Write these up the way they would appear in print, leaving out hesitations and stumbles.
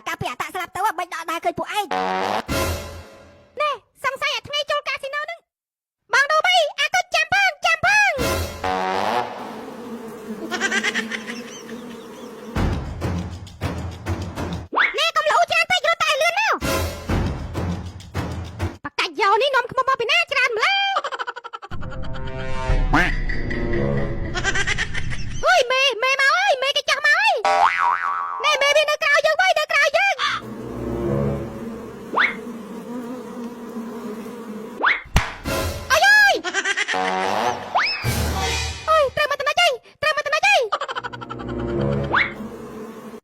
កាពីអតាស្លាប់ទៅមិនដកដែរឃើញពួកឯងណែសង្ស័យអាថ្ងៃចូលកាស៊ីណូនឹងបងដូបីអាកូនចាំផងណែកុំលោច្រើនពេករត់តែលឿនមកបកាច់យោនេះនាំខ្មុំមកពីណាច្រើនម្ល៉េះអើយមេមកអើយមេគេចាស់មកអើយណែមេវានៅក្រៅយើងនៅក្រៅយើងអើយត្រូវមកតំណៃ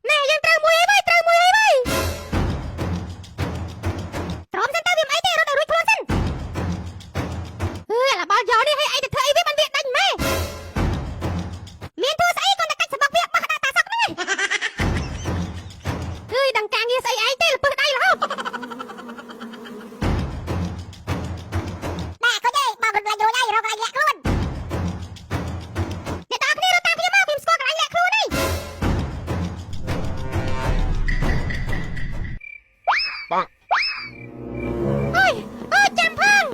ណែយើងត្រូវមួយហើយត្រូវមួយហើយត្រមសិនទៅវាមិនអីទេរត់ទៅរួចខ្លួនសិនអាបាល់យោនេះឲ្យឯងទៅធ្វើអីវាមិនវាដាច់ម៉ែមានធ្វើស្អីគាត់តែកាច់សបកវាបោះដាក់តាសក់ហ្នឹងដឹងការងារស្អីឯងទេលពឹសដៃរហូតណែគាត់ឯងបងគាត់ឡាយយូរហើយរកកន្លែងលាក់ខ្លួនអ្នកតាគ្នារត់តាមខ្ញុំមកខ្ញុំស្គាល់កន្លែងលាក់ខ្លួននេះបងអើយចាំផង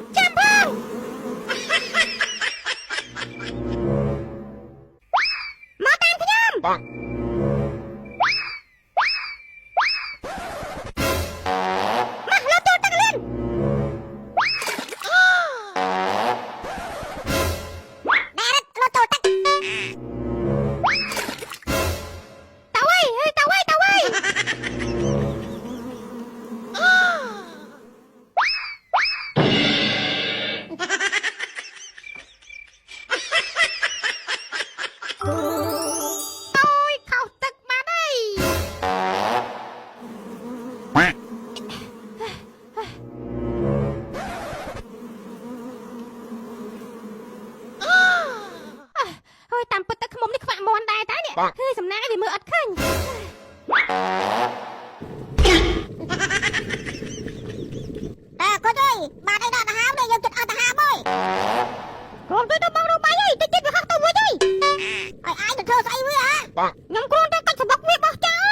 មកតាមខ្ញុំបងតាមពិតទៅខ្មុំនេះខ្វាក់មន់ដែរតើនេះគឺសំណាងវាមើលអត់ឃើញគាត់អើយបានអីដល់ទៅហាមនេះយើងចិត្តអត់ទៅហាមអើយកូនទៅបងនោះបាយអើយតិចវាហត់ទៅមួយអើយឯងទៅធ្វើស្អីវាហ៎ខ្ញុំគ្រាន់តែកាច់សបកវាបោះចោល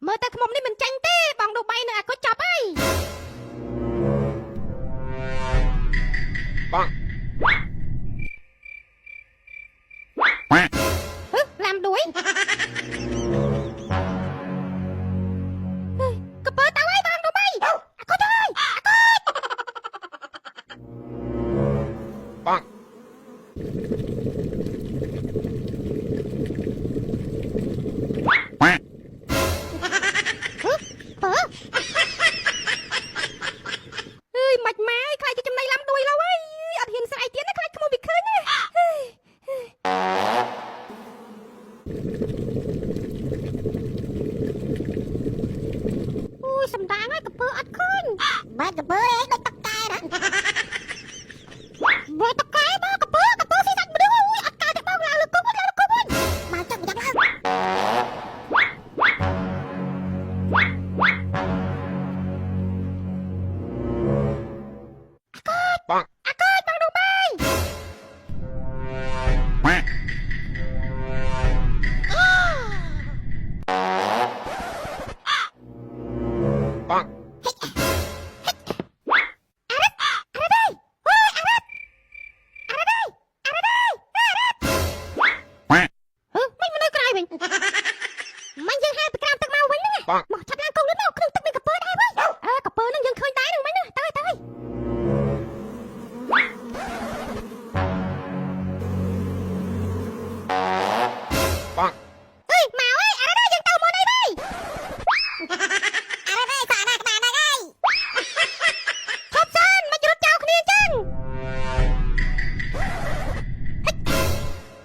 មើលតែខ្មុំនេះមិនចាញ់ទេបងនោះបាយនៅអាគាត់ចាប់ហើយបងឡាំដួយកពើទៅហើយបងនោះបាយអាគាត់អើយបងមិនម៉ែខ្លាចជាចំណៃឡាំដួយឡើយអត់ហ៊ានស្រ័យទៀតណាខ្លាចខ្មុំវាឃើញណាអូយសំដាងហើយកពើអត់ឃើញបានកពើឯងដូចតកែណាមើលតកែមកកពើស៊ីសាច់មនុស្សអូយអត់កើតទេបងឡើងលើគុំមកចាប់យ៉ាងឡើងបងនោះបាយបងមិនយើងហែពីក្រោមទឹកមកវិញហ្នឹងមកឆាប់ឡើងកូនលឿនមកក្នុងទឹកមានកពើដែរវិញកពើហ្នឹងយើងឃើញដែរហ្នឹងមិញណាទៅបងមកអើយអារ៉ាយើងទៅមកនេះវិញអារ៉ាសាណាក្បាលណាស់ហើយឈប់សិនមិនរត់ចោលគ្នាចឹង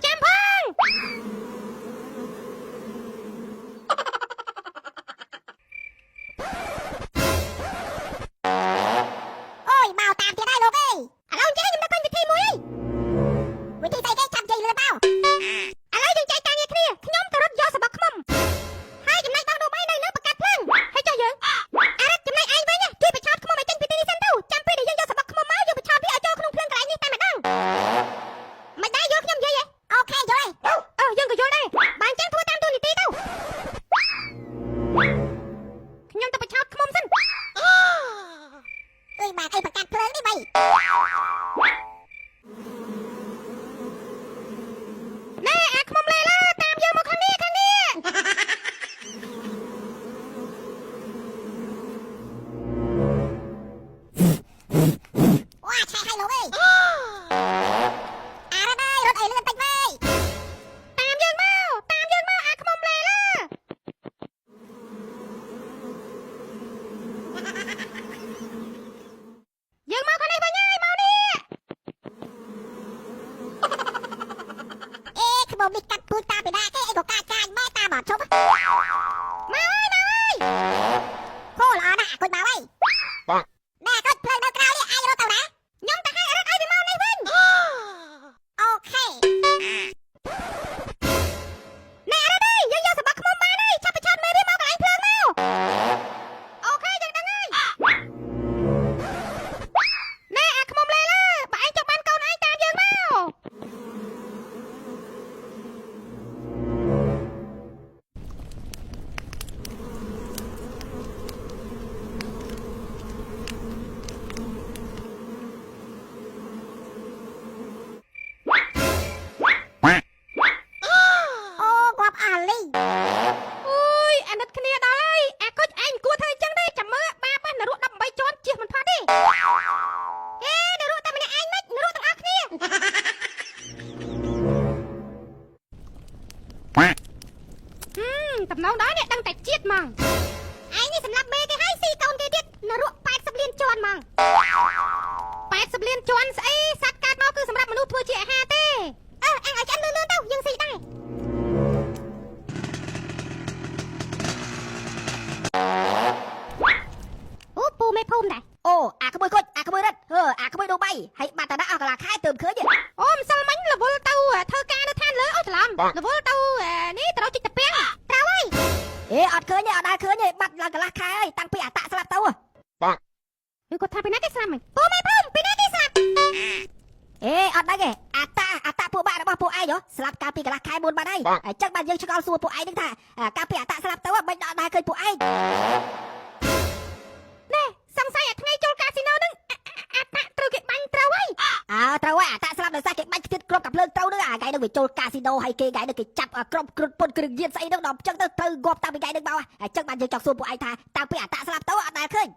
ចាំផង តំណងដល់នេះដឹងតែជាតិហ្មងឯងនេះសម្រាប់មេគេហើយស៊ីកូនគេទៀតនរក80លានជាន់ហ្មង80លានជាន់ស្អីសត្វកើតមកគឺសម្រាប់មនុស្សធ្វើជាអាហារទេអញឲ្យចាន់លឿនទៅយើងស៊ីដែរអូពូមេភូមិដែរអូអាក្មួយគុជអាក្មួយរត់អាក្មួយដូបៃហើយបាត់តាអស់កន្លះខែទើបឃើញអូម្សិលមិញរវល់ទៅធ្វើការនៅឋានលើអស់ច្រឡំរវល់ទៅនេះទៅជីកតាពាំងត្រូវហើយអត់ឃើញទេអត់ដែរឃើញទេបាត់ឡើងកន្លះខែហើយតាំងពីអាតាក់ស្លាប់ទៅបាក់គឺគាត់ថាពីណាគេស្លាប់ហ្នឹងពូមេភូមិពីណាគេស្លាប់អត់ដឹងទេអាតាក់ពួកបាក់របស់ពួកឯងស្លាប់កាលពីកន្លះខែមុនបាត់ហើយអញ្ចឹងបានយើងឆ្ងល់សួរពួកឯងហ្នឹងថាកាលពីអាតាក់ស្លាប់ទៅមិនដល់ដែរឃើញពួកឯងណែសង្ស័យអាថ្ងៃចូលកាស៊ីណូហ្នឹងអាតាក់ត្រូវគេបាញ់ត្រូវហើយត្រូវហើយអាតាក់ស្លាប់ដោយសារគេបាញ់ទៀតគ្រាប់កាភ្លើងត្រូវហ្នឹងអាថ្ងៃហ្នឹងវាចូលកាស៊ីណូហើយគេថ្ងៃហ្នឹងគេចាប់ក្រុមគ្រុតពុនគ្រឿងញៀនស្អីហ្នឹងដល់អញ្ចឹងទៅត្រូវងាប់តាំងពីថ្ងៃហ្នឹងមកអញ្ចឹងបានយើងចង់សួរពួកឯងថាតាំងពីអាតាក់ស្លាប់ទៅអត់ដែលឃើញ